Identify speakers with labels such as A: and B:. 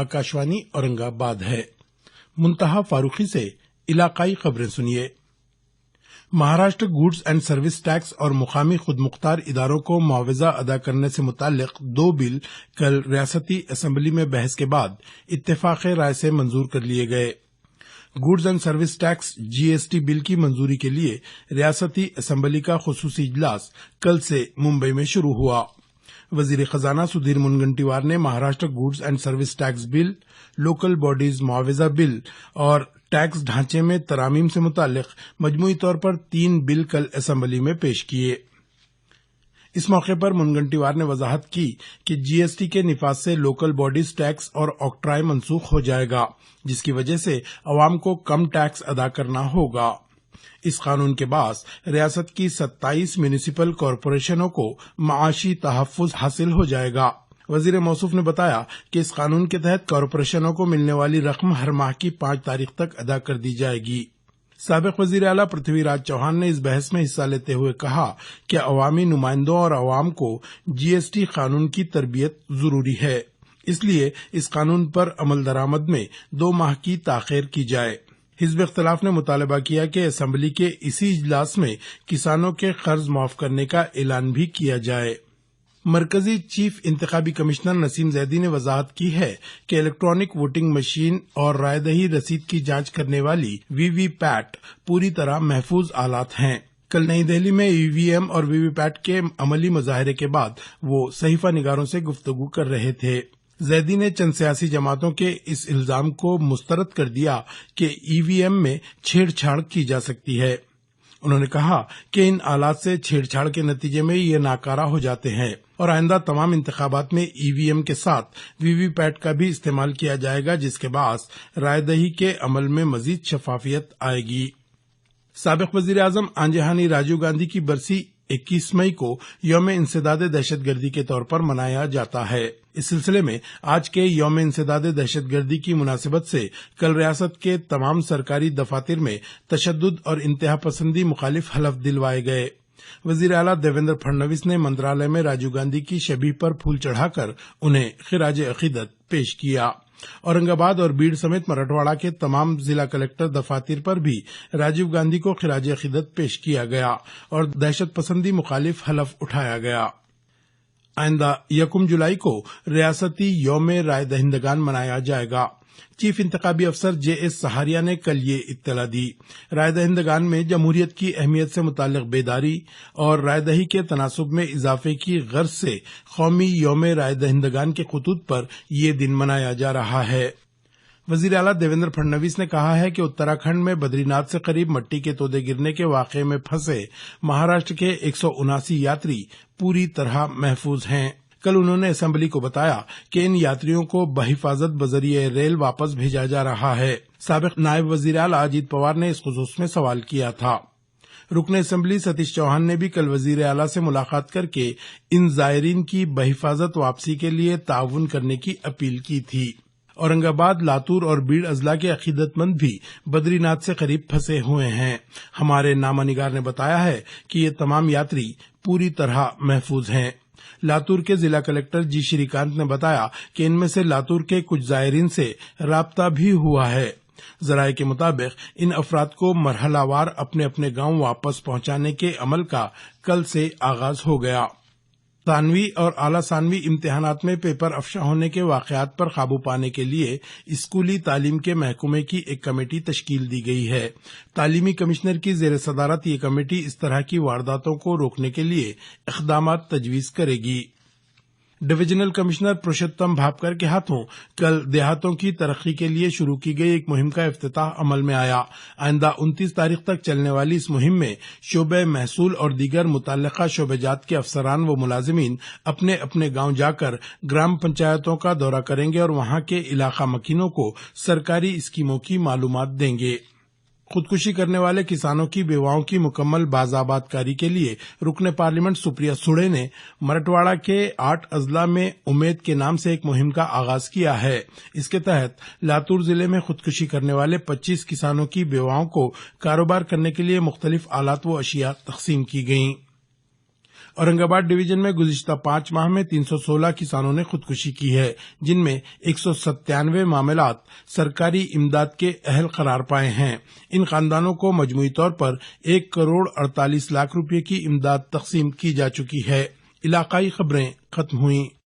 A: आकाशवाणी औरंगाबाद है। मुंतहा फारूकी से इलाकाई खबरें सुनिए। Maharashtra goods and service tax और मुकामी खुदमुख्तार इदारों को मुआवजा अदा करने से मुताल्लिक 2 बिल कल रियासती असेंबली में बहस के बाद इत्तेफाक राय से मंजूर कर लिए गए। Goods and service tax GST bill की मंजूरी के लिए रियासती असेंबली का खुसूसी इजलास कल से मुंबई में शुरू हुआ। वजीर खजाना सुधीर मुनगंटीवार ने Maharashtra goods and service tax bill, local bodies मुआवजा बिल और टैक्स ढांचे में तरामीम से मुताल्लिक मजमूई तौर पर 3 बिल कल असेंबली में पेश किए। इस मौके पर मुनगंटीवार ने वजाहत की कि जीएसटी के निफाज से लोकल बॉडीज टैक्स और ऑक्ट्राय मनसूख हो जाएगा, जिसकी वजह से अवाम को कम टैक्स अदा करना होगा। इस कानून के बाद रियासत की 27 म्यूनिसिपल कॉरपोरेशनों को माशी तहफ्फुज हासिल हो जाएगा। वजीर मौसूफ ने बताया कि इस कानून के तहत कॉरपोरेशनों को मिलने वाली रकम हर माह की 5 तारीख तक अदा कर दी जाएगी। साबिक वजीर आला पृथ्वीराज चौहान ने इस बहस में हिस्सा लेते हुए कहा कि अवामी नुमाइंदों और अवाम को जीएसटी कानून की तरबियत जरूरी है, इसलिए इस कानून पर अमल दरामद में 2 माह की ताखीर की जाए। हिज़्ब इख्तिलाफ ने मुतालबा किया कि असेंबली के इसी इजलास में किसानों के कर्ज माफ करने का ऐलान भी किया जाए। मरकजी चीफ इंतखाबी कमिश्नर नसीम जैदी ने वजाहत की है कि इलेक्ट्रॉनिक वोटिंग मशीन और रायदही रसीद की जांच करने वाली वीवीपैट पूरी तरह महफूज आलात हैं। कल नई दिल्ली में ईवीएम और वीवीपैट के अमली मुजाहरे के बाद वो सहीफा निगारों से गुफ्तगू कर रहे थे। जैदी ने चंद सियासी जमातों के इस इल्जाम को मुस्तरद कर दिया कि ईवीएम में छेड़छाड़ की जा सकती है। उन्होंने कहा कि इन आलात से छेड़छाड़ के नतीजे में ये नाकारा हो जाते हैं और आइंदा तमाम इंतखाबात में ईवीएम के साथ वीवीपैट का भी इस्तेमाल किया जाएगा, जिसके बाद रायदही के अमल में मजीद शफाफियत आएगी। साबिक वजीर आजम आंजहानी राजीव गांधी की बरसी 21 मई को यौम इंसदाद दहशतगर्दी के तौर पर मनाया जाता है। इस सिलसिले में आज के यौम इंसदाद दहशतगर्दी की मुनासिबत से कल रियासत के तमाम सरकारी दफातर में तशद्दुद और इंतहा पसंदी मुखालिफ हलफ दिलवाए गए। वजीर आला देवेंद्र फडणवीस ने मंत्रालय में राजीव गांधी की शबीह पर फूल चढ़ाकर उन्हें खिराज अकीदत पेश किया। औरंगाबाद और बीड़ समेत मराठवाड़ा के तमाम जिला कलेक्टर दफातर पर भी राजीव गांधी को खिराज अकीदत पेश किया गया और दहशत पसंदी मुखालिफ हलफ उठाया गया। आइंदा 1 जुलाई को रियासती यौम राय दहिंदगान मनाया जाएगा। चीफ इंतखाबी अफसर जेएस सहारिया ने कल ये इत्तला दी। राय दहिंदगान में जमहूरियत की अहमियत से मुताल्लिक बेदारी और रायदही के तनासुब में इजाफे की गर्ज से कौमी यौम राय दहिंदगान के खतूत पर ये दिन मनाया जा रहा है। वजीर आला देवेंद्र फडणवीस ने कहा है कि उत्तराखंड में बद्रीनाथ से करीब मट्टी के तोदे गिरने के वाकये में फंसे महाराष्ट्र के 179 यात्री पूरी तरह महफूज हैं। कल उन्होंने असेंबली को बताया कि इन यात्रियों को बहिफाजत बजरिए रेल वापस भेजा जा रहा है। साबिक नायब वजीर आला अजीत पवार ने इस खुसूस में सवाल किया था। रुकने असेंबली सतीश चौहान ने भी कल वजीर आला से मुलाकात करके इन जायरीन की बहिफाजत वापसी के लिए ताउन करने की अपील की थी। औरंगाबाद, लातूर और बीड़ अजला के अकीदतमंद भी बद्रीनाथ से करीब फंसे हुए हैं। हमारे नामानिगार ने बताया है कि ये तमाम यात्री पूरी तरह महफूज हैं। लातूर के जिला कलेक्टर जी श्रीकांत ने बताया कि इनमें से लातूर के कुछ जायरीन से राब्ता भी हुआ है। जराये के मुताबिक इन अफराद को मरहलावार अपने अपने गांव वापस पहुंचाने के अमल का कल से आगाज हो गया। सानवी और आला सानवी इम्तिहानात में पेपर अफशा होने के वाकयात पर काबू पाने के लिए स्कूली तालीम के महकमे की एक कमेटी तश्कील दी गई है। तालीमी कमिश्नर की जेर सदारत ये कमेटी इस तरह की वारदातों को रोकने के लिए इक़दामात तजवीज करेगी। डिवीजनल कमिश्नर पुरुषोत्तम भापकर के हाथों कल देहातों की तरक्की के लिए शुरू की गई एक मुहिम का इफ्तिताह अमल में आया। आइंदा 29 तारीख तक चलने वाली इस मुहिम में शोबे महसूल और दीगर मुतल्लिका शोबेजात के अफसरान व मुलाजिमीन अपने अपने गांव जाकर ग्राम पंचायतों का दौरा करेंगे और वहां के इलाका मकीनों को सरकारी स्कीमों की मालूमात देंगे। खुदकुशी करने वाले किसानों की बेवाओं की मुकम्मल बाज़ाबातकारी के लिए रुकने पार्लियामेंट सुप्रिया सुड़े ने मराठवाड़ा के 8 अजला में उम्मीद के नाम से एक मुहिम का आगाज किया है। इसके तहत लातूर जिले में खुदकुशी करने वाले 25 किसानों की बेवाओं को कारोबार करने के लिए मुख्तलिफ आलात व अशिया तकसीम की गयी। اورنگ آباد ڈویژن میں گزشتہ 5 ماہ میں 316 کسانوں نے خودکشی کی ہے، جن میں 197 معاملات سرکاری امداد کے اہل قرار پائے ہیں۔ ان خاندانوں کو مجموعی طور پر 1 کروڑ 48 لاکھ روپے کی امداد تقسیم کی جا چکی ہے۔ علاقائی خبریں ختم ہوئیں۔